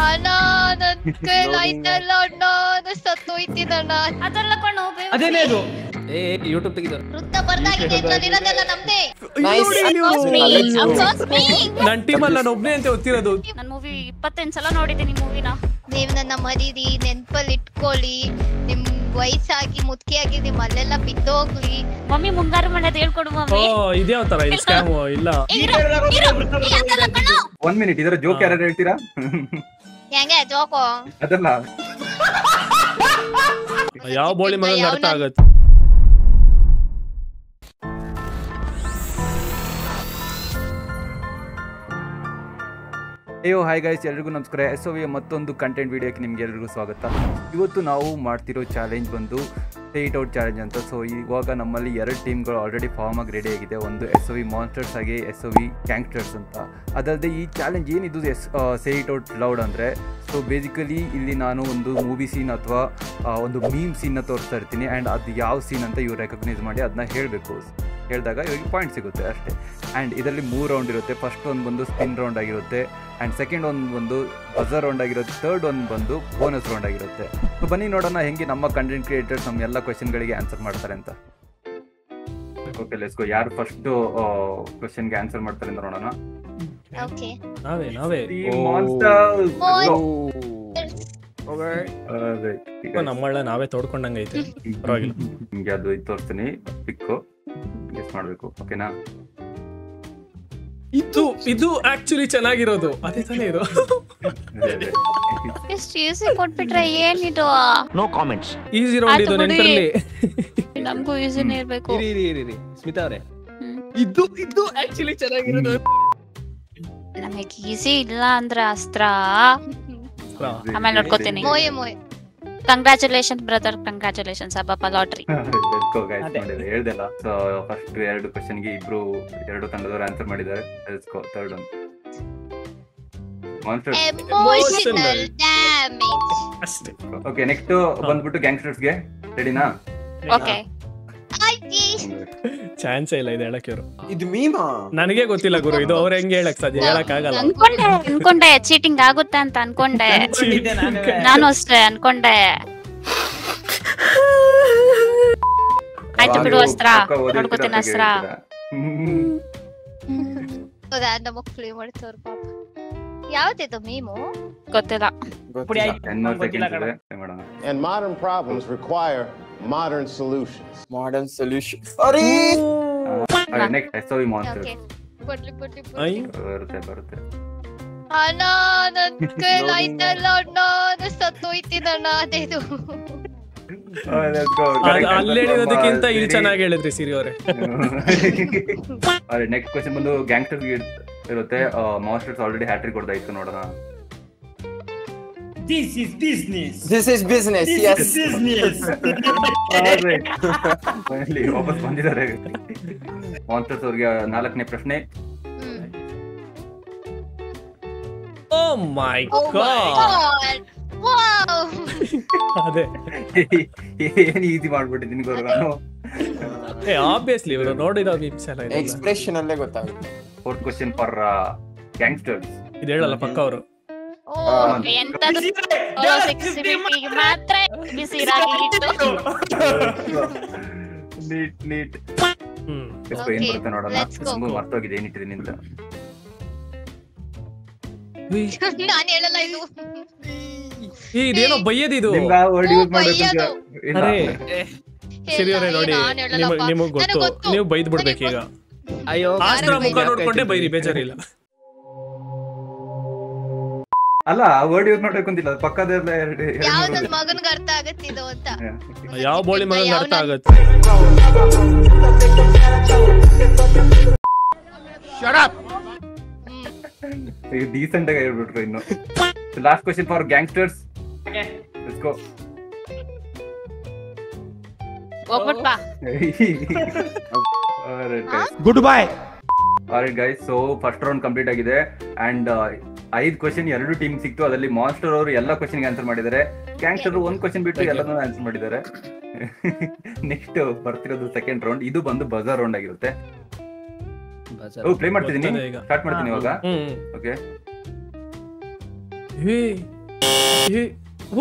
ಅಣ್ಣ ನನ್ ಕೈಲಾಯ್ತಲ್ಲ ಅಣ್ಣ ಸತ್ತೋಯ್ತೀನಣ್ಣ ಅದೆಲ್ಲ ಕಣೋ ಅದೇನೇ ಅದು ಯೂಟ್ಯೂಬ್ ತೆಗಿದ ವೃತ್ತ ಬರ್ದಾಗಿದೆ ಇದ್ರಲ್ಲಿರೋದೆಲ್ಲ ನಮ್ದೇ ನನ್ ಟೀಮಲ್ಲಿ ನಾನು ಒಬ್ನೇ ಅಂತ ಗೊತ್ತಿರೋದು. ನನ್ ಮೂವಿ 28 ಸಲ ನೋಡಿದ್ದೀನಿ ಮೂವಿನ. ನೀವ್ ನನ್ನ ಮರೀರಿ ನೆನ್ಪಲ್ಲಿ ಇಟ್ಕೊಳ್ಳಿ, ನಿಮ್ ವಯಸ್ಸಾಗಿ ಮುದ್ಕಿಯಾಗಿ ನಿಮ್ ಅಲ್ಲೆಲ್ಲ ಬಿದ್ದೋಗ್ಲಿ. ಮಮ್ಮಿ ಮುಂಗಾರು ಮನೆದ್ ಹೇಳ್ಕೊಡು ಮಮ್ಮಿ. ಇದ್ಯಾವ ತರ ಇದು ಸ್ಕ್ಯಾಮ್ ಇಲ್ಲ. 1 ಮಿನಿಟ್ ಇದರ ಜೋಕ್ ಯಾರು ಹೇಳ್ತೀರಾ? ಹೆಂಗೆ ಜೋಕು ಅದಲ್ಲ ಯಾವ ಬೋಳಿ ಮಗ ಅರ್ಥ ಆಗತ್ತೆ. ಅಯ್ಯೋ ಹಾಯ್ ಗೈಸ್, ಎಲ್ರಿಗೂ ನಮಸ್ಕಾರ. SOV ಮತ್ತೊಂದು ಕಂಟೆಂಟ್ ವಿಡಿಯೋಕ್ಕೆ ನಿಮ್ಗೆ ಎಲ್ರಿಗೂ ಸ್ವಾಗತ. ಇವತ್ತು ನಾವು ಮಾಡ್ತಿರೋ ಚಾಲೆಂಜ್ ಬಂದು ಸೇ ಇಟ್ ಔಟ್ ಚಾಲೆಂಜ್ ಅಂತ. ಸೊ ಇವಾಗ ನಮ್ಮಲ್ಲಿ 2 ಟೀಮ್ಗಳು ಆಲ್ರೆಡಿ ಫಾರ್ಮ್ ಆಗಿ ರೆಡಿ ಆಗಿದೆ. ಒಂದು SOV ಮಾನ್ಸ್ಟರ್ಸ್ ಹಾಗೆ SOV ಗ್ಯಾಂಗ್ಸ್ಟರ್ಸ್ ಅಂತ. ಅದಲ್ಲದೆ ಈ ಚಾಲೆಂಜ್ ಏನಿದು ಸೇ ಇಟ್ ಔಟ್ ಲೌಡ್ ಅಂದರೆ, ಸೊ ಬೇಸಿಕಲಿ ಇಲ್ಲಿ ನಾನು ಒಂದು ಮೂವಿ ಸೀನ್ ಅಥವಾ ಒಂದು ಮೀಮ್ ಸೀನ್ನ ತೋರಿಸ್ತಾ ಇರ್ತೀನಿ ಆ್ಯಂಡ್ ಅದು ಯಾವ ಸೀನ್ ಅಂತ ಇವ್ರು ರೆಕಗ್ನೈಸ್ ಮಾಡಿ ಅದನ್ನ ಹೇಳಬೇಕು. ಹೇಳಿದಾಗ ಇವಾಗ ಪಾಯಿಂಟ್ ಸಿಗುತ್ತೆ ಅಷ್ಟೇ. ಆ್ಯಂಡ್ ಇದರಲ್ಲಿ 3 ರೌಂಡ್ ಇರುತ್ತೆ. ಫಸ್ಟ್ ಒಂದು ಬಂದು ಸ್ಪಿನ್ ರೌಂಡ್ ಆಗಿರುತ್ತೆ, ಆ್ಯಂಡ್ ಸೆಕೆಂಡ್ ಒಂದು ಬಂದು ಬಜರ್ ರೌಂಡ್ ಆಗಿರುತ್ತೆ, ಥರ್ಡ್ ಒಂದು ಬಂದು ಬೋನಸ್ ರೌಂಡ್ ಆಗಿರುತ್ತೆ. ಸೊ ಬನ್ನಿ ನೋಡೋಣ ಹೆಂಗೆ ನಮ್ಮ ಕಂಟೆಂಟ್ ಕ್ರಿಯೇಟರ್ಸ್ ನಮ್ಮ ಎಲ್ಲ ಕ್ವೆಶನ್ಗಳಿಗೆ ಆನ್ಸರ್ ಮಾಡ್ತಾರೆ ಅಂತ. Okay let's go. ಯಾರು ಫಸ್ಟ್ ಕ್ವೆಶನ್ಗೆ ಆನ್ಸರ್ ಮಾಡ್ತಾರೆ ಅಂತ ನೋಡೋಣ. ನಾವೇ ನಮ್ಮಳ್ಳ ನಾವೇ ತೋಡ್ಕೊಂಡಂಗೈತೆ. ಪರವಾಗಿಲ್ಲ, ನಿಮ್ಗೆ ಅದು ಇದು ತೋರಿಸ್ತೀನಿ, ಪಿಕ್ಕು ಗೆಸ್ ಮಾಡ್ಬೇಕು. ಓಕೆನಾ? ಇದು ಆಕ್ಚುಲಿ ಚೆನ್ನಾಗಿರೋದು ಅದೇ ತಾನೇ ಇದು. ಎಷ್ಟು ಈಸಿ ಕೊಟ್ಬಿಟ್ರೆ ಏನಿದು? No comments. ಈಸಿ ರೌಂಡ್ ಇದು ನೆನಪಿರಲಿ. ನಮಗೂ ಈಸಿನೇ ಇರಬೇಕು. ಇರಿ ಸ್ಮಿತಾ ಅವರೇ, ಇದು ಆಕ್ಚುಲಿ ಚೆನ್ನಾಗಿರೋದು. ನಮಗೆ ಈಸಿ ಇಲ್ಲ ಅಂದ್ರೆ ಅಸ್ತ್ರ. ಆಮೇಲೆ ನೋಡ್ಕೋತೀನಿ. ಕಂಗ್ರಾಚುಲೇಷನ್ ಬ್ರದರ್, ಕಂಗ್ರಾಚುಲೇಷನ್ಸ್ ಅಬ್ಬಪ್ಪ ಲಾಟ್ರಿ. ಹೇಳ್ದಲ್ಲ. ಸೊ ಫಸ್ಟ್ 2 ಕ್ವೆಶನ್ಗೆ 2 ತಂಡದವರು ಆನ್ಸರ್ ಮಾಡಿದ್ದಾರೆ. ಥರ್ಡ್ ಒನ್ ಎಮೋಷನಲ್ ಡ್ಯಾಮೇಜ್ ಅಷ್ಟೇ. ಓಕೆ, ನೆಕ್ಸ್ಟ್ ಬಂದ್ಬಿಟ್ಟು ಗ್ಯಾಂಗ್ಸ್ಟರ್ಸ್ಗೆ. ರೆಡಿನಾ? ಓಕೆ. ಚಾನ್ಸೇ ಇಲ್ಲ ಇದು ಹೇಳಕ್ಕೆ. ಇದು ಮೀಮಾ ನನಗೆ ಗೊತ್ತಿಲ್ಲ ಗುರು, ಇದು ಅವ್ರ ಹೆಂಗೆ ಹೇಳಕ್ ಸಾಧ್ಯ? ಹೇಳಕ್ ಆಗಲ್ಲ. ಅನ್ಕೊಂಡೆ ಚೀಟಿಂಗ್ ಆಗುತ್ತೆ ಅಂತ ಅನ್ಕೊಂಡೆ. ನಾನು ಅಷ್ಟೇ ಅನ್ಕೊಂಡೆ. ಆಯ್ತು ಬಿಡು, ಅಸ್ತ್ರ ನೋಡ್ಕೋತೀನಿ. ಅಸ್ತ್ರ ಯಾವ್ದಿದು ಮೀಮು? ಗೊತ್ತಿಲ್ಲ. And modern problems require modern solutions. Sorry. Next SOV monsters. ಬರುತ್ತೆ. ಅಣ್ಣ ನನ್ ಕೈಲಾಯ್ತಲ್ಲ ಅಣ್ಣ ಸತ್ತೋಯ್ತೀನಣ್ಣ ಅದೇದು. ಅಲ್ಲಿ ಹೇಳಿರೋದಕ್ಕಿಂತ ಇಲ್ಲಿ ಚೆನ್ನಾಗಿ ಹೇಳಿದ್ರಿ ಸಿರಿ ಅವರೇ. ನೆಕ್ಸ್ಟ್ ಕ್ವೆಶ್ಚನ್ ಬಂದು ಗ್ಯಾಂಗ್ಸ್ಟರ್ಸ್ ಇರುತ್ತೆ. ಮಾನ್ಸ್ಟರ್ಸ್ ಆಲ್ರೆಡಿ ಹ್ಯಾಟ್ರಿಕ್ ಹೊಡೆದಾಯ್ತು, ನೋಡೋಣ. This is business. Yes. Finally ವಾಪಸ್ ಬಂದಿದ್ದಾರೆ. ಮಾನ್ಸ್ಟರ್ಸ್ ಅವ್ರಿಗೆ 4ನೇ ಪ್ರಶ್ನೆ. ಓ ಮೈ ಗಾಡ್, ಅದೇ ಏನ್ ಈಸಿ ಮಾಡ್ಬಿಟ್ಟಿದ್ದೀನಿ ಗುರು ನಾನು. ಆಬ್ವಿಯಸ್ಲಿ ಇವರು ನೋಡಿರೋ ಮೀಮ್ಸ್ ಎಲ್ಲ ಇದೆ, ಎಕ್ಸ್ಪ್ರೆಷನ್ ಅಲ್ಲೇ ಗೊತ್ತಾಗುತ್ತೆ. 4th question for gangsters. ಇದು ಹೇಳಲ್ಲ ಪಕ್ಕ ಅವರು. ಮಾತ್ರ ನೀಟ್ ಏನ್ ಬರುತ್ತೆ ನೋಡೋಣ. ಮರ್ತೋಗಿದೆ ಏನಿಟ್ಟಿದ್ದೀನಿ ಅಂತ. ನಾನು ಹೇಳಲ್ಲ ಇದು. ಇದೇನೋ ಬೈಯದಿದು. ಸರಿ ಅವರೇ ನೋಡಿ, ನಿಮಗ್ ಗೊತ್ತು, ನೀವು ಬೈದ್ ಬಿಡ್ಬೇಕು ಈಗ. ಅಯ್ಯೋ, ಆಸ್ತ್ರ ಮುಖ ನೋಡ್ಕೊಂಡೆ ಬೈರಿ, ಬೇಜಾರಿಲ್ಲ. ಅಲ್ಲ, ವರ್ಡ್ ಯೂಸ್ ಮಾಡ್ಬೇಕು ಅಂತಿಲ್ಲ, ಪಕ್ಕದಲ್ಲ. ಯಾವ ಮಗನ್ಗೆ ಅರ್ಥ ಆಗತ್ತಿದು ಅಂತ. ಯಾವ ಬೋಳಿ ಮಗನ್ಗೆ ಅರ್ಥ ಆಗತ್ತೆ? ಡೀಸೆಂಟ್ ಆಗಿ ಹೇಳ್ಬಿಟ್ರು. ಇನ್ನು last question for gangsters. Let's go. Good bye. Alright guys, so first round complete ಆಗಿದೆ ಅಂಡ್ 5 ಕ್ವೆಶ್ಚನ್ 2 ಟೀಮ್ ಸಿಕ್ತು. ಅದರಲ್ಲಿ ಮಾನ್ಸ್ಟರ್ ಅವರು ಎಲ್ಲ ಕ್ವೆಶ್ಚನ್ಗೆ ಆನ್ಸರ್ ಮಾಡಿದ್ದಾರೆ. ಗ್ಯಾಂಗ್ಸ್ಟರ್ 1 ಕ್ವೆಶ್ಚನ್ ಬಿಟ್ಟು ಎಲ್ಲದನ್ನೂ ಆನ್ಸರ್ ಮಾಡಿದ್ದಾರೆ. ನೆಕ್ಸ್ಟ್ ಬರ್ತಿರೋದು ಸೆಕೆಂಡ್ ರೌಂಡ್. ಇದು ಬಂದು ಬಜರ್ ರೌಂಡ್ ಆಗಿರುತ್ತೆ. ಪ್ಲೇ ಮಾಡ್ತಿದ್ದೀನಿ, ಸ್ಟಾರ್ಟ್ ಮಾಡ್ತೀನಿ ಇವಾಗ. ಓಕೆ,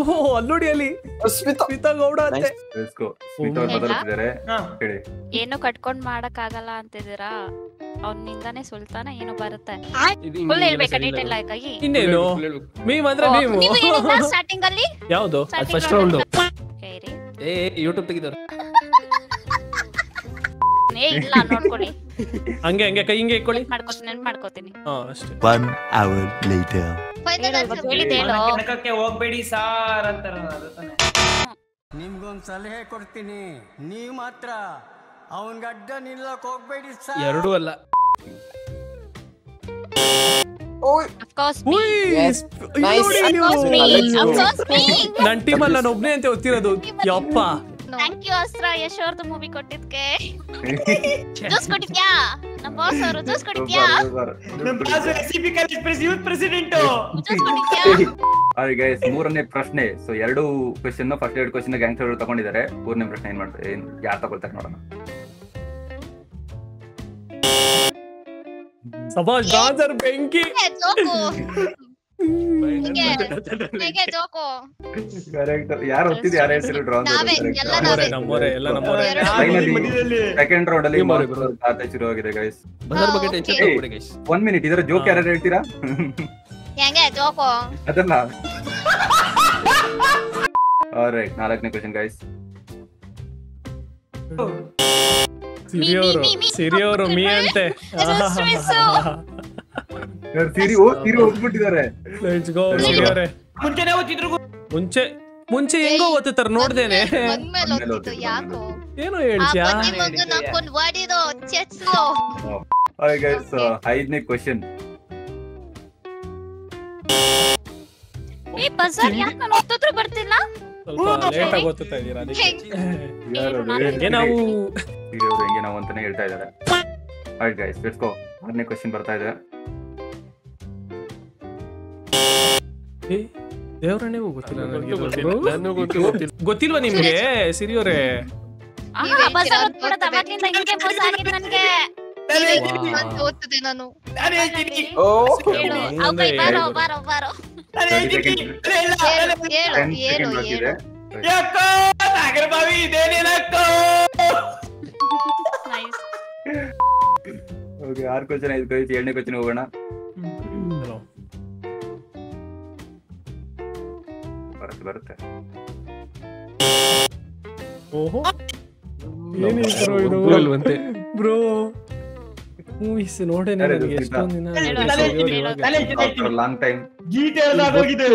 ಓಹೋ ಅಲ್ಲೋಡಿ ಅಲ್ಲಿ ಸ್ಮಿತಾ ಗೌಡ ಅಂತೆ. ಸ್ಮಿತಾ ಅವ್ರು ಬದಲಾಗ್ತಿದ್ದಾರೆ ಹೇಳಿ. ಏನು ಕಟ್ಕೊಂಡ್ ಮಾಡಕ್ ಆಗಲ್ಲ ಅಂತಿದ್ದೀರಾ? ಅವನಿಂದಾನೇ ಸುಲ್ತಾನ ಏನೋ ಬರುತ್ತೆ. ಫುಲ್ ಹೇಳ್ಬೇಕಾ ಡೀಟೇಲ್ ಆಗಿ? ಇನ್ನೇನು ಮೀಮ್ ಅಂದ್ರೆ ಮೀಮ್. ಸ್ಟಾರ್ಟಿಂಗ್ ಅಲ್ಲಿ ಯಾವುದು ಫಸ್ಟ್ ರೌಂಡ್ ಹೇಳಿ. ಯೂಟ್ಯೂಬ್ ತೆಗಿದವ್ರು. ಇಲ್ಲ ನೋಡ್ಕೊಳ್ಳಿ, ಹಂಗೆ ಹಂಗೆ ಕೈ ಹಿಂಗೆ ಇಟ್ಕೊಳ್ಳಿ. ಮಾಡ್ಕೋತೀನಿ. ಅಷ್ಟೇ. 1 hour later. ಹೋಗ್ಬೇಡಿ ಸಾರ್ ಅಂತಾರ. ನಿಮ್ಗೊಂದ್ ಸಲಹೆ ಕೊಡ್ತೀನಿ, ನೀವ್ ಮಾತ್ರ ಅವನ್ ಗಡ್ಡ ನಿಲ್ಲಕ್ ಹೋಗ್ಬೇಡಿ ಸರ್. ಎರಡೂ ಅಲ್ಲ. ನನ್ ಟೀಮಲ್ಲಿ ನಾನು ಒಬ್ನೇ ಅಂತ ಓದ್ತಿರೋದು. ಯಪ್ಪ ಥ್ಯಾಂಕ್ ಯು ಅಸ್ತ್ರ, ಯಶೋರ್ದು ಮೂವಿ ಕೊಟ್ಟಿದ್ಕೆ. ಜೂಸ್ ಕೊಟ್ಟಿದ್ಯಾ? ನಮ್ಮ ಬಾಸ್ ಅವರು ಜೂಸ್ ಕೊಟ್ಟಿದ್ಯಾ? ನಮ್ಮ boss recipe college youth president juice ಕೊಟ್ಟಿದ್ಯಾ? ಹಾಯ್ ಗೈಸ್, ಮೂರನೇ ಪ್ರಶ್ನೆ. So 2 question, first 2 question gangster ತಗೊಂಡಿದ್ದಾರೆ. ಮೂರನೇ ಪ್ರಶ್ನೆ ಏನ್ ಮಾಡ್ತಾರೆ, ಯಾರು ತಗೊಳ್ತಾರೆ ನೋಡೋಣ. ಸಭಾಷ್ ಗಾಜರ್ ಬೆಂಕಿ. ಜೋಕು ಹೇಗೆ ಜೋಕು? ಕರೆಕ್ಟ್. ಯಾರು ಓದ್ತಿದ್ರು, ಯಾರು ಹೆಸರು ಡ್ರಾ ನಮ್ಮೋರೆ ಎಲ್ಲ ನಮ್ಮೋರೆ. ಸೆಕೆಂಡ್ ರೌಂಡ್ ಅಲ್ಲಿ ಖಾತೆ ಶುರು ಆಗಿದೆ ಗೈಸ್. ಬದರ್ ಬಗ್ಗೆ ಟೆನ್ಷನ್ ತಗೊಬೇಡಿ ಗೈಸ್. 1 ಮಿನಿಟ್, ಇದರ ಜೋಕ್ ಯಾರು ಹೇಳ್ತೀರಾ? ಹೆಂಗೆ ಜೋಕು? ಅದಲ್ಲ. ಆಲ್ರೈಟ್, 4ನೇ ಕ್ವೆಶ್ಚನ್ ಗೈಸ್. ಸಿರಿಯವರು ಮೀ ಅಂತೆ. ಸಿರಿ ಹೋಗ್ಬಿಟ್ಟಿದ್ದಾರೆ. ಲೆಟ್ಸ್ ಗೋ ಸಿರಿಯವರೇ. ಮುಂಚೆನೇ ಓದ್ತಿದ್ರು. ಮುಂಚೆ ಹೆಂಗೋ ಓದ್ತಿರ್ತಾರೆ ನೋಡ್ದೇನೆ. ಯಾಕೋ ಏನೋ ಹೇಳ್ತೀಯಾ? ಹಾಯ್ ಗೈಸ್, 5ನೇ ಕ್ವೆಶ್ಚನ್. ಈ ಬಜಾರ್ ಯಾಕೆ ನಾನು ಓದ್ತಿದ್ರು ಬರ್ತಿಲ್ಲ? ಸ್ವಲ್ಪ ಲೇಟ್ ಆಗಿ ಓದ್ತಾ ಇದ್ದೀರಾ ಅದಕ್ಕೆ. ನಾವು ಹೆಂಗೆ ನಾವು ಅಂತಾನೆ ಹೇಳ್ತಾ ಇದ್ದಾರೆ. Right guys, let's go. 6ನೇ ಕ್ವೆಶ್ಚನ್ ಬರ್ತಾ ಇದೆ. ದೇವರನ್ನೇ ಗೊತ್ತಿಲ್ವಾ ನಿಮ್ಗೆ ಸಿರಿಯವರೇ? ಬಜಾರ್ ಓದ್ಬಿಡೋದು ಅವಾಗ್ಲಿಂದ ಹಿಂಗೆ ಮೋಸ ಆಗಿದೆ ನನಗೆ. ಓದ್ತಿದ್ದೆ ನಾನು. ಬಾರೋ ಹೇಳು. ಯಾಕೋ ನಾಗರ ಬಾವಿ ಇದೇನೇನಕ್ಕೋ. ಓಕೆ, 6 ಕ್ವೆಶ್ಚನ್ ಆಯ್ತು ಗೈಸ್. 7ನೇ ಕ್ವೆಶ್ಚನ್ ಹೋಗೋಣ. ಬರುತ್ತೆ. ಓಹೋ ಬ್ರೋ, ಮೂವೀಸ್ ನೋಡೇ ನನಗೆ ಎಷ್ಟೊಂದು ದಿನ ಲಾಂಗ್ ಟೈಮ್. ಗೀತೆ ಹೋಗಿದೆ,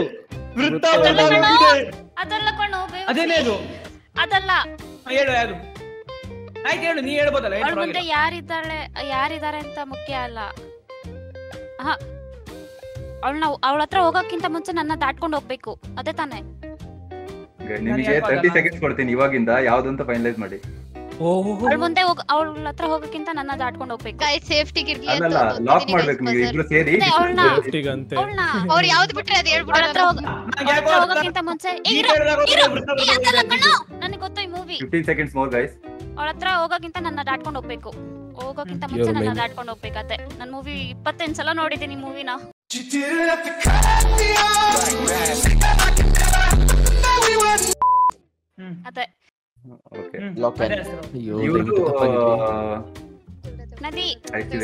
ವೃತ್ತ ಹೋಗಿದೆ. ಅದಲ್ಲ ಕಣೋ, ಅದೇನೇದು? ಅದಲ್ಲ. ಹೇಳು ಯಾರು? ಆಯ್ತು ಹೇಳು, ನೀ ಹೇಳ್ಬೋದಲ್ಲ. ಅವಳ ಮುಂದೆ ಯಾರಿದ್ದಾರೆ ಅಂತ ಮುಖ್ಯ ಅಲ್ಲ. ಅವಳ ಹತ್ರ ಹೋಗಕ್ಕಿಂತ ಮುಂಚೆ ನನ್ನ ದಾಟ್ಕೊಂಡು ಹೋಗ್ಬೇಕು, ಅದೇ ತಾನೇ? ನಿಮಗೆ 30 ಸೆಕೆಂಡ್ಸ್ ಕೊಡ್ತೀನಿ ಇವಾಗಿಂದ, ಯಾವ್ದು ಅಂತ ಫೈನಲೈಸ್ ಮಾಡಿ. ಅವಳ ಮುಂದೆ ಅವಳ ಹತ್ರ ಹೋಗಕ್ಕಿಂತ ನನ್ನ ದಾಟ್ಕೊಂಡು ಹೋಗ್ಬೇಕು. ಸೇಫ್ಟಿಗೆ ಇರ್ಲಿ ಅಂತ ಲಾಕ್ ಮಾಡ್ಬೇಕು ನೀವು ಇಬ್ರು ಸೇರಿ. ಸೇಫ್ಟಿಗೆ ಅಂತ ಅವ್ರು ಯಾವ್ದು ಬಿಟ್ರೆ ಅದು ಹೇಳ್ಬಿಡು. ಅವಳ ಹತ್ರ ಹೋಗಕ್ಕಿಂತ ಮುಂಚೆ ನನಗೆ ಗೊತ್ತು ಈ ಮೂವಿ. 15 seconds more guys. ಅವಳ ಹತ್ರ ಹೋಗಕ್ಕಿಂತ ನನ್ನ ದಾಟ್ಕೊಂಡು ಹೋಗ್ಬೇಕು. ಹೋಗಕ್ಕಿಂತ ಮುಂಚೆ ನನ್ನ ದಾಟ್ಕೊಂಡು ಹೋಗ್ಬೇಕತ್ತೆ. ನಾನು ಮೂವಿ 25 ಸಲ ನೋಡಿದ್ದೀನಿ ಮೂವಿನ. ಅದೇ ನದಿ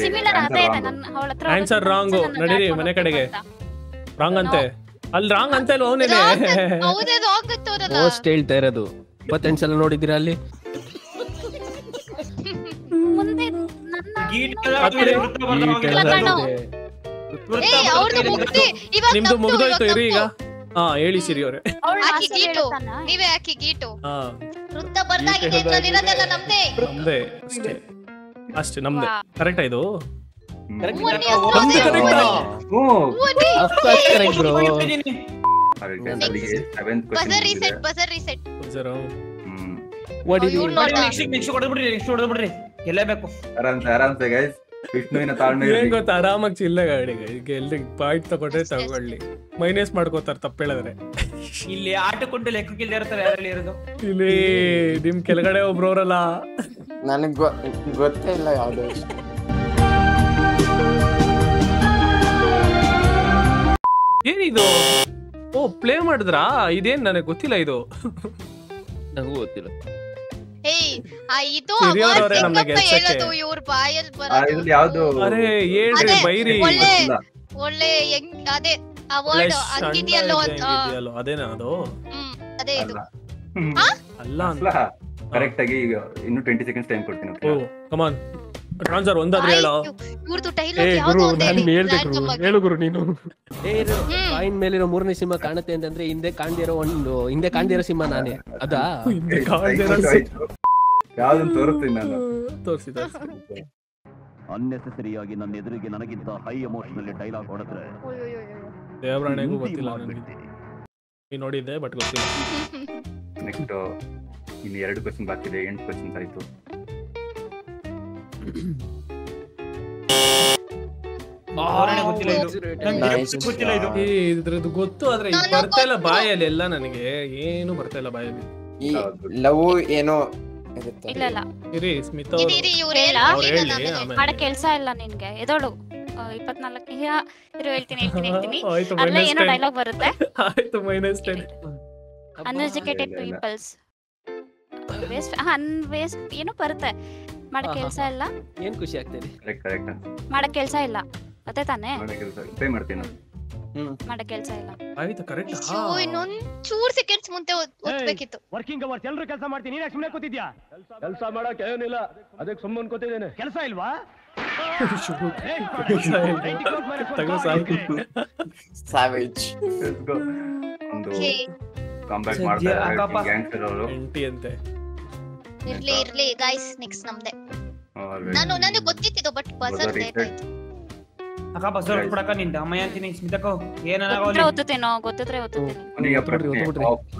ಸಿಮಿಲರ್ ಅದೇ ಇದೆ. ನನ್ನ ಅವಳ ಹತ್ರ ಆನ್ಸರ್ ರಾಂಗ್. ನಡೀರಿ ಮನೆ ಕಡೆಗೆ. ರಾಂಗ್ ಅಂತೆ. ಅಲ್ಲಿ ರಾಂಗ್ ಅಂತ ಇಲ್ಲ, ಅವನೇನೆ. ಹೌದೇ ಹೋಗುತ್ತೋರಲ್ಲ. ಮೋಸ್ಟ್ ಹೇಳ್ತಾ ಇರೋದು 25 ಸಲ ನೋಡಿದಿರಾ ಅಲ್ಲಿ? ಮುಂದೆ ನನ್ನ ನಿಮ್ದು ಮುಗ್ದೋಯ್ತು ಇರಿ ಈಗ. ಹೇಳಿ ಸಿರಿ ಅವರೇ. ನೀವೇ ಹಾಕಿ ಗೀಟು. ವೃತ್ತ ಬರ್ದಾಗಿದೆ, ಇರೋದೆಲ್ಲ ನಮ್ದೇ. ಅಷ್ಟೇ ನಮ್ದೇ. ಕರೆಕ್ಟಾ ಇದು? ವಿಷ್ಣುವಿನ ತಾಳ್ಮೆ ಏನ್ ಗೊತ್ತಾ, ಆರಾಮಾಗಿ ಚಿಲ್ಲ ಗಾಡಿ ಎಲ್ರಿಗೆ ಪಾಯಿಂಟ್ ತಗೊಂಡ್ರೆ ತಗೊಳ್ಳಿ. ಮೈನಸ್ ಮಾಡ್ಕೋತಾರ ತಪ್ಪ ಹೇಳಿದ್ರೆ. ಇಲ್ಲಿ ಆಟಕೊಂಡು ಲೆಕ್ಕಕ್ಕಿಲ್ದೇ ಇರ್ತಾರೆ ಯಾರಲ್ಲಿ ಇರೋದು. ಇಲ್ಲಿ ನಿಮ್ ಕೆಳಗಡೆ ಒಬ್ರವ್ರಲ್ಲ, ನನಗ್ ಗೊತ್ತೇ ಇಲ್ಲ ಯಾವ್ದು. ಏನಿದು ಪ್ಲೇ ಮಾಡಿದ್ರಾ? ಇದೇನ್ ನನಗೆ ಗೊತ್ತಿಲ್ಲ ಇದು. ನಂಗೂ ಗೊತ್ತಿಲ್ಲ. ಇದು ಸಿರಿಯವ್ರ್ ಅವ್ರೇ ನಮ್ನ ಗೆಲ್ಸಕ್ಕೆ. ಹೇಳೋದು ಇವ್ರ ಬಾಯಲ್ಲಿ ಬರೋದು. ಇದ್ರಲ್ಲಿ ಯಾವ್ದು ಅರೆ ಹೇಳ್ರಿ ಅದೇ, ಬೈರಿ. ಒಳ್ಳೆ ಹೆಂಗ್ ಅದೇ ಆ ವರ್ಡ್ ಹಂಗಿದೆಯಲ್ಲೋ ಅಂತ. ಅದೇನಾ ಅದು? ಅದೇ ಇದು. ಅಲ್ಲ ಕರೆಕ್ಟ್ ಆಗಿ ಈಗ ಇನ್ನು 20 seconds ಟೈಮ್ ಕೊಡ್ತೀನಿ. ಓ ಕಮಾನ್ ಟ್ರಾನ್ಸರ್ ಒಂದಾದ್ರೆ ಹೇಳ. ಇವ್ರದ್ದು ಏ ಡೈಲಾಗ್ ಗುರು ಯಾವ್ದು ಅಂತ ನಾನು ಹೇಳಿ ಹೇಳ್ದೆ random ಗುರು ಆಗಿ. ಹೇಳು ಗುರು ನೀನು. ಕಾಯಿನ್ ಮೇಲಿರೋ 3ನೇ ಸಿಂಹ ಕಾಣುತ್ತೆ ಅಂತಂದ್ರೆ ಹಿಂದೆ ಕಾಣ್ದಿರೋ ಸಿಂಹ ನಾನೇ ಅದಾ? ಯಾವ್ದನ್ನ ತೋರಿಸ್ತೀನಿ ನಾನು. ತೋರಿಸಿ ಅನ್ನೆಸೆಸರಿಯಾಗಿ ನನ್ನ ಎದುರಿಗೆ ನನಗಿಂತ ಹೈ ಎಮೋಷನಲ್ಲಿ ಡೈಲಾಗ್ ಹೊಡೆದ್ರೆ ದೇವರಾಣೆಗೂ ಗೊತ್ತಿಲ್ಲ ನನಗೆ. ನೀ ನೋಡಿದ್ದೆ ಬಟ್ ಗೊತ್ತಿಲ್ಲ. ನೆಕ್ಸ್ಟ್ ಇನ್ನು 2 ಕ್ವೆಶ್ಚನ್ ಬಾಕಿ ಇದೆ. 8 ಕ್ವೆಶ್ಚನ್ಸ್ ಆಯ್ತು. ಗೊತ್ತಿಲ್ಲ ಇದು. ನಂಗೆ ಗೊತ್ತಿಲ್ಲ ಇದು. ಇದ್ರದ್ದು ಗೊತ್ತು ಆದ್ರೆ ಇದು ಬರ್ತಾ ಇಲ್ಲ ಬಾಯಲ್ಲಿ ಎಲ್ಲ. ನನಗೆ ಏನು ಬರ್ತಾ ಇಲ್ಲ ಬಾಯಲ್ಲಿ. ಈ ಲವ್ ಏನೋ ಇರುತ್ತೆ. ಇಲ್ಲ ಇಲ್ಲ ಇರಿ ಸ್ಮಿತಾ ಅವ್ರು ಇವ್ರು ಅವ್ರು ಹೇಳಿ ಆಮೇಲೆ. ಮಾಡ ಕೆಲ್ಸ ಇಲ್ಲ ನಿನ್ಗೆ ಎದೋಳು 24 ಹೇಳ್ತೀನಿ ಆಯ್ತು ಅಲ್ಲ minus ಏನೋ 10. ಡೈಲಾಗ್ ಬರುತ್ತೆ. ಆಯ್ತು -10. ಅನ್ಎಜುಕೇಟೆಡ್ ಪೀಪಲ್ಸ್ ವೇಸ್ಟ್ ಏನೋ ಬರುತ್ತೆ. ಮಾಡ ಕೆಲ್ಸ ಇಲ್ಲ. ಏನ್ ಖುಷಿ ಆಗ್ತದೆ. ಕರೆಕ್ಟ್ ಮಾಡ ಕೆಲ್ಸ ಇಲ್ಲ ಅದೇ ತಾನೇ. ಟ್ರೈ ಮಾಡ್ತೀನಿ. ಮಾಡ ಕೆಲ್ಸ ಇಲ್ಲ. ಆಯ್ತು ಕರೆಕ್ಟ್. ಇನ್ನೊಂದ್ ಚೂರ್ ಸೆಕೆಂಡ್ಸ್ ಮುಂದೆ ಓದ್ಬೇಕಿತ್ತು. ವರ್ಕಿಂಗ್ ಅವರ್ಸ್ ಎಲ್ಲರೂ ಕೆಲಸ ಮಾಡ್ತೀನಿ, ನೀನ್ ಸುಮ್ಮನೆ ಕೂತಿದ್ಯಾ? ಕೆಲಸ ಮಾಡಕ್ ಏನಿಲ್ಲ, ಅದಕ್ಕೆ ಸುಮ್ಮನೆ ಕೂತಿದ್ದೇನೆ. ಕೆಲಸ ಇಲ್ವಾ? ತಗೋ ಸಾಕು. Savage. ಒಂದು Okay. ಕಾಂಬ್ಯಾಕ್ ಮಾಡ್ತಾರೆ ಗ್ಯಾಂಗ್ಸ್ಟರ್ ಅವರು. ಎಂಟಿ ಅಂತೆ. ಇರ್ಲಿ ಗೈಸ್ ನೆಕ್ಸ್ಟ್ ನಮ್ದೆ. ನನಗೆ ಗೊತ್ತಿತ್ತು ಬಟ್ ಬಜರ್ ಲೇಟ್ ಆಯ್ತು. ಅಕ್ಕ ಬಸರ್ ಕೊಡಕ ನಿಂದ ಅಮ್ಮಯ್ಯ ಅಂತೀನಿ ಸ್ಮಿತಕ್ಕೋ ಗೊತ್ತಿದ್ರೆ ಓದ್ತೀನಿ. ಕೊನೆಯ ಪ್ರಶ್ನೆ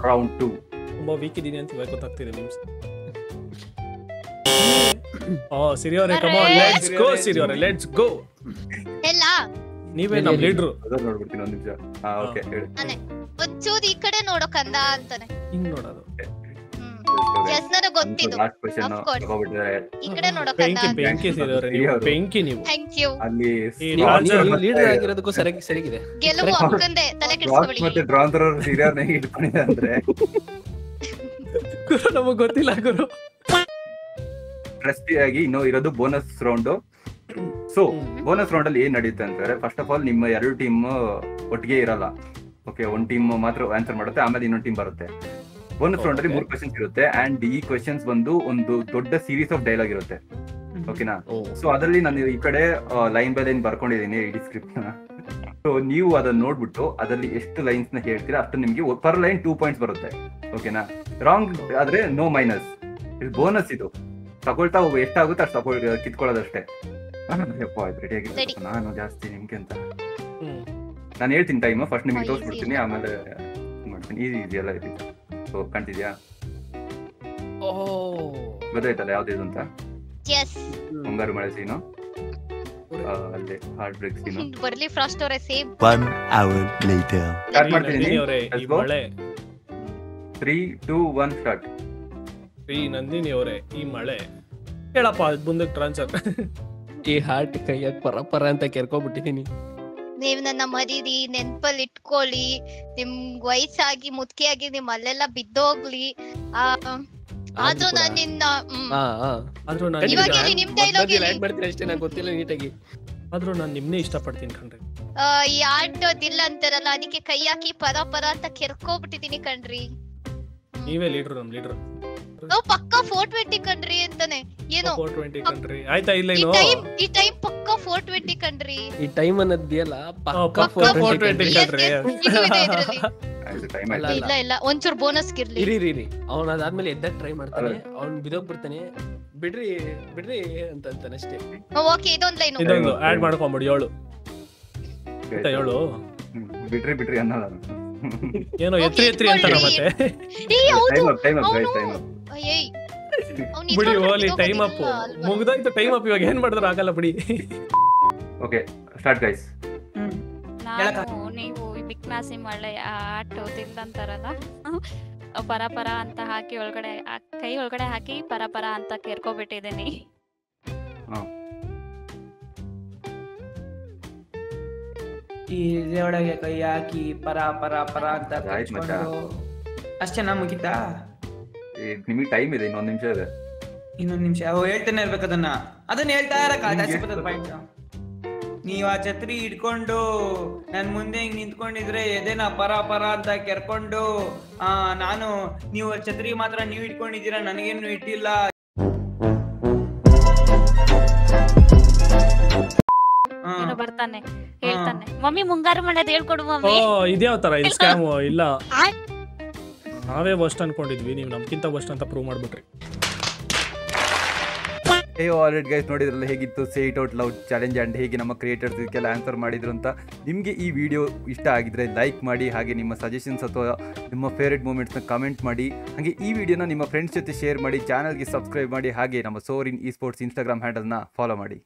ರೌಂಡ್ 2. ತುಂಬಾ ವೀಕ್ ಇದೀನಿ ಅಂತ ಇವಾಗ ಗೊತ್ತಾಗ್ತಿದೆ ನಿಮ್ಸ್. ಸಿರಿಯವರೇ ಕಮ್ ಆನ್ ಲೆಟ್ಸ್ ಗೋ. ಸಿರಿಯವರೇ ಲೆಟ್ಸ್ ಗೋ. ಎಲ್ಲ ನೀವೇ ನಮ್ಮ ಲೀಡರ್. ಅದನ್ನ ನೋಡ್ಬಿಡ್ತೀನಿ ಒಂದು ನಿಮಿಷ. ಓಕೆ ಹೇಳಿ. ಒಂಚೂರು ಈ ಕಡೆ ನೋಡೋ ಕಂದ ಅಂತಾನೆ. ಹಿಂಗ್ ನೋಡೋದು. ಎಸ್ ನನಗೆ ಗೊತ್ತಿದ್ದು. ಲಾಸ್ಟ್ ಕ್ವೆಶ್ಚನ್ ತಗೋಬಿಟ್ಟಿದ್ದಾರೆ. ಈ ಕಡೆ ನೋಡೋ ಕಂದ. ಬೆಂಕಿ ಸಿರಿಯವರೇ ನೀವು ಬೆಂಕಿ ನೀವು. Thank you. ಅಲ್ಲಿ ಲೀಡರ್ ಆಗಿರೋದಕ್ಕೂ ಸರಿಗಿದೆ. ಗೆಲುವು ಅಕ್ಕಂದೆ ತಲೆ ಕೆಡಿಸ್ಕೊಳ್ಳಿ. ಮತ್ತೆ ಡ್ರಾನ್ಸರ್ ಸೀರಿಯರ್ನ ಇಟ್ಕೊಂಡಿದೆ ಅಂದ್ರೆ ಗುರು ನಮಗೆ ಗೊತ್ತಿಲ್ಲ ಗುರು. ಟ್ರಸ್ಟಿ ಆಗಿ ಇನ್ನೂ ಇರೋದು bonus round. So bonus round ಅಲ್ಲಿ ಏನ್ ನಡೆಯುತ್ತೆ ಅಂತಂದ್ರೆ ಫಸ್ಟ್ ಆಫ್ ಆಲ್ ನಿಮ್ಮ 2 ಟೀಮ್ ಒಟ್ಟಿಗೆ ಇರಲ್ಲ. ಓಕೆ, 1 ಟೀಮ್ ಮಾತ್ರ ಆನ್ಸರ್ ಮಾಡುತ್ತೆ, ಆಮೇಲೆ ಇನ್ನೊಂದು ಟೀಮ್ ಬರುತ್ತೆ. ಬೋನಸ್ ರೌಂಡ್ ಅಲ್ಲಿ 3 ಕ್ವೆಶ್ಚನ್ಸ್ ಇರುತ್ತೆ ಅಂಡ್ ಈ ಕ್ವೆಶ್ಚನ್ಸ್ ಬಂದು ಒಂದು ದೊಡ್ಡ ಸೀರೀಸ್ ಆಫ್ ಡೈಲಾಗ್ ಇರುತ್ತೆ. ಓಕೆನಾ? ಸೊ ಅದರಲ್ಲಿ ನಾನು ಈ ಕಡೆ ಲೈನ್ ಬೈ ಲೈನ್ ಬರ್ಕೊಂಡಿದ್ದೀನಿ ಇಡೀ ಸ್ಕ್ರಿಪ್ಟ್ ನ. ಸೊ ನೀವು ಅದನ್ನ ನೋಡ್ಬಿಟ್ಟು ಅದರಲ್ಲಿ ಎಷ್ಟು ಲೈನ್ಸ್ ನ ಹೇಳ್ತೀರಾ ಅಷ್ಟು ನಿಮ್ಗೆ ಪರ್ ಲೈನ್ 2 ಪಾಯಿಂಟ್ಸ್ ಬರುತ್ತೆ. ಓಕೆನಾ? ರಾಂಗ್ ಆದ್ರೆ ನೋ ಮೈನಸ್. ಇದು ಬೋನಸ್. ಇದು ತಗೊಳ್ತಾ ಎಷ್ಟಾಗುತ್ತೆ ಅಷ್ಟು ಕಿತ್ಕೊಳ್ಳೋದಷ್ಟೇ. ರೆಡಿ ಆಗಿರ್ಬೇಕು. ನಾನು ಜಾಸ್ತಿ ನಿಮ್ಗೆ ಅಂತ ನಾನು ಹೇಳ್ತೀನಿ ಟೈಮ್. ಫಸ್ಟ್ ನಿಮ್ಗೆ ತೋರಿಸ್ಬಿಡ್ತೀನಿ, ಆಮೇಲೆ ಮಾಡ್ತೀನಿ. ಈಸಿ ಎಲ್ಲ ಇದೆ. ಸೊ ಕಾಣ್ತಿದ್ಯಾ? ಗೊತ್ತಾಯ್ತಲ್ಲ ಯಾವ್ದು ಅಂತ? ಮುಂಗಾರು ಮಳೆ ಸೀನು, ಅಲ್ಲೇ ಹಾರ್ಟ್ ಬ್ರೇಕ್ ಸೀನು. ಬರ್ಲಿ ಫ್ರಾಸ್ಟ್ ಅವರೇ ಸೇಮ್. 1 hour later. ಸ್ಟಾರ್ಟ್ ಮಾಡ್ತೀನಿ. ಈ ಮಳೆ 3, 2, 1 ಸ್ಟಾರ್ಟ್. ನಂದಿನಿ ಅವರೇ ಈ ಮಳೆ ಹೇಳಪ್ಪ ಮುಂದಕ್ಕೆ ಟ್ರಾನ್ಸ್ಫರ್. ಈ ಹಾರ್ಟ್ ಕೈಯಾಗ ಪರ ಅಂತ ಕೆರ್ಕೊಂಡ್ಬಿಟ್ಟಿದೀನಿ. ನೀವ್ ನನ್ನ ಮರೀರಿ, ನೆನ್ಪಲ್ಲಿ ಇಟ್ಕೊಳ್ಳಿ, ನಿಮ್ ವಯಸ್ಸಾಗಿ ಮುದ್ಕಿಯಾಗಿ ನಿಮ್ ಅಲ್ಲೆಲ್ಲ ಬಿದ್ದೋಗ್ಲಿ. ಆದ್ರೂ ನಾನು ನಿನ್ನ ಇವಾಗ ನಿಮ್ ಡೈಲಾಗ್ ಅಷ್ಟೇ ನಂಗೆ ಗೊತ್ತಿಲ್ಲ ನೀಟಾಗಿ. ಆದ್ರೂ ನಾನು ನಿಮ್ನೆ ಇಷ್ಟಪಡ್ತೀನಿ ಕಣ್ರಿ. ಈ ಆಟೋದಿಲ್ಲ ಅಂತಾರಲ್ಲ, ಅದಕ್ಕೆ ಕೈ ಹಾಕಿ ಪರ ಅಂತ ಕೆರ್ಕೋಬಿಟ್ಟಿದೀನಿ ಕಣ್ರಿ. ನೀವೇ ಲೀಡರ್, ನಮ್ ಲೀಡರ್. ಪಕ್ಕ 420 ಕಣ್ರಿ ಅಂತಾನೆ. ಏನೋ 420 ಕಣ್ರಿ. ಆಯ್ತಾ? ಇಲ್ಲ ಈ ಟೈಮ್ ಪಕ್ಕ 420 ಕಣ್ರಿ. ಈ ಟೈಮ್ ಅನ್ನೋದಿಯಲ್ಲ ಪಕ್ಕ 420 ಕಣ್ರಿ. ಇಲ್ಲ ಒಂಚೂರು ಬೋನಸ್ ಗಿರ್ಲಿ. ಇರಿ ಅವ್ನ ಅದಾದ್ಮೇಲೆ ಎದ್ದಾಗ ಟ್ರೈ ಮಾಡ್ತಾನೆ, ಅವ್ನ್ ಬಿದ್ದೋಗ್ಬಿಡ್ತಾನೆ. ಬಿಡ್ರಿ ಅಂತ ಅಂತಾನೆ ಅಷ್ಟೇ. ಓಕೆ, ಇದೊಂದು ಆಡ್ ಮಾಡ್ಕೊಂಬಿಡಿ. 7 ಬಿಡ್ರಿ ಅನ್ನೋದು ಏನೋ ಎತ್ರಿ ಅಂತಾರ ಮತ್ತೆ. ಬಿಡಿ ಹೋಲಿ, ಟೈಮ್ ಅಪ್ ಮುಗ್ದಾಯ್ತು. Time up. ಇವಾಗ ಏನ್ ಮಾಡಿದ್ರು ಆಗಲ್ಲ ಬಿಡಿ. Okay start guys. ನೀವು ಬಿಗ್ ಮ್ಯಾಸಿ ಮಳೆ ಆಟೋದಿಲ್ಲ ಅಂತಾರಲ್ಲ, ಪರ ಅಂತ ಹಾಕಿ ಒಳಗಡೆ ಕೈ ಒಳಗಡೆ ಹಾಕಿ ಪರ ಅಂತ ಕೇರ್ಕೊಬಿಟ್ಟಿದ್ದೀನಿ. ಮುಷ್ಟಿ ಎದೆ ಒಳಗೆ ಕೈ ಹಾಕಿ ಪರ ಪರ ಪರ ಅಂತ ಆಯ್ತ್ ಮಚ್ಚ. ಕಚ್ಕೊಂಡು ಅಷ್ಟೇ ನಾ ಮುಗಿತಾ? ನಿಮಗೆ ಟೈಮ್ ಇದೆ, ಇನ್ನೊಂದು ನಿಮಿಷ ಇದೆ. ಇನ್ನೊಂದ್ ನಿಮಿಷ ಹೇಳ್ತಾನೆ ಇರ್ಬೇಕು ಅದನ್ನ ಹೇಳ್ತಾ ಇರಕ್ಕ ಪಾಯಿಂಟ್. ನೀವ್ ಆ ಛತ್ರಿ ಹಿಡ್ಕೊಂಡು ನನ್ ಮುಂದೆ ಹಿಂಗ್ ನಿಂತ್ಕೊಂಡಿದ್ರೆ ಎದೆನ ಪರ ಪರ ಅಂತ ಕೆರ್ಕೊಂಡು ನಾನು ನೀವು ಛತ್ರಿ ಮಾತ್ರ ನೀವ್ ಇಟ್ಕೊಂಡಿದ್ದೀರಾ, ನನಗೇನು ಇಟ್ಟಿಲ್ಲ. ಏನೋ ಬರ್ತಾನೆ ಹೇಳ್ತಾನೆ, ಮಮ್ಮಿ ಮುಂಗಾರು ಮಳೆದ್ ಹೇಳ್ಕೊಡು ಓ ಮಮ್ಮಿ. ಇದ್ಯಾವ ತರ ಇದು ಸ್ಕ್ಯಾಮ್? ಇಲ್ಲ, ನಾವೇ ಬಸ್ಟ್ ಅನ್ಕೊಂಡಿದ್ವಿ, ನೀವು ನಮ್ಗಿಂತ ಬಸ್ಟ್ ಅಂತ ಪ್ರೂವ್ ಮಾಡ್ಬಿಟ್ರಿ. ಆಲ್ರೆಡಿ ಗೈಸ್ ನೋಡಿದ್ರಲ್ಲ ಹೇಗಿತ್ತು say it out loud challenge and ಹೇಗೆ ನಮ್ಮ ಕ್ರಿಯೇಟರ್ಸ್ ಇದಕ್ಕೆಲ್ಲ ಆನ್ಸರ್ ಮಾಡಿದ್ರು ಅಂತ. ನಿಮಗೆ ಈ ವಿಡಿಯೋ ಇಷ್ಟ ಆಗಿದ್ರೆ ಲೈಕ್ ಮಾಡಿ, ಹಾಗೆ ನಿಮ್ಮ ಸಜೆಷನ್ಸ್ ಅಥವಾ ನಿಮ್ಮ ಫೇವ್ರೆಟ್ ಮೂಮೆಂಟ್ಸ್ನ ಕಮೆಂಟ್ ಮಾಡಿ, ಹಾಗೆ ಈ ವಿಡಿಯೋನ ನಿಮ್ಮ ಫ್ರೆಂಡ್ಸ್ ಜೊತೆ ಶೇರ್ ಮಾಡಿ, ಚಾನಲ್ಗೆ ಸಬ್ಸ್ಕ್ರೈಬ್ ಮಾಡಿ, ಹಾಗೆ ನಮ್ಮ ಸೋರಿನ್ ಇ ಸ್ಪೋರ್ಟ್ಸ್ ಇನ್ಸ್ಟಾಗ್ರಾಮ್ ಹ್ಯಾಂಡಲ್ನ ಫಾಲೋ ಮಾಡಿ.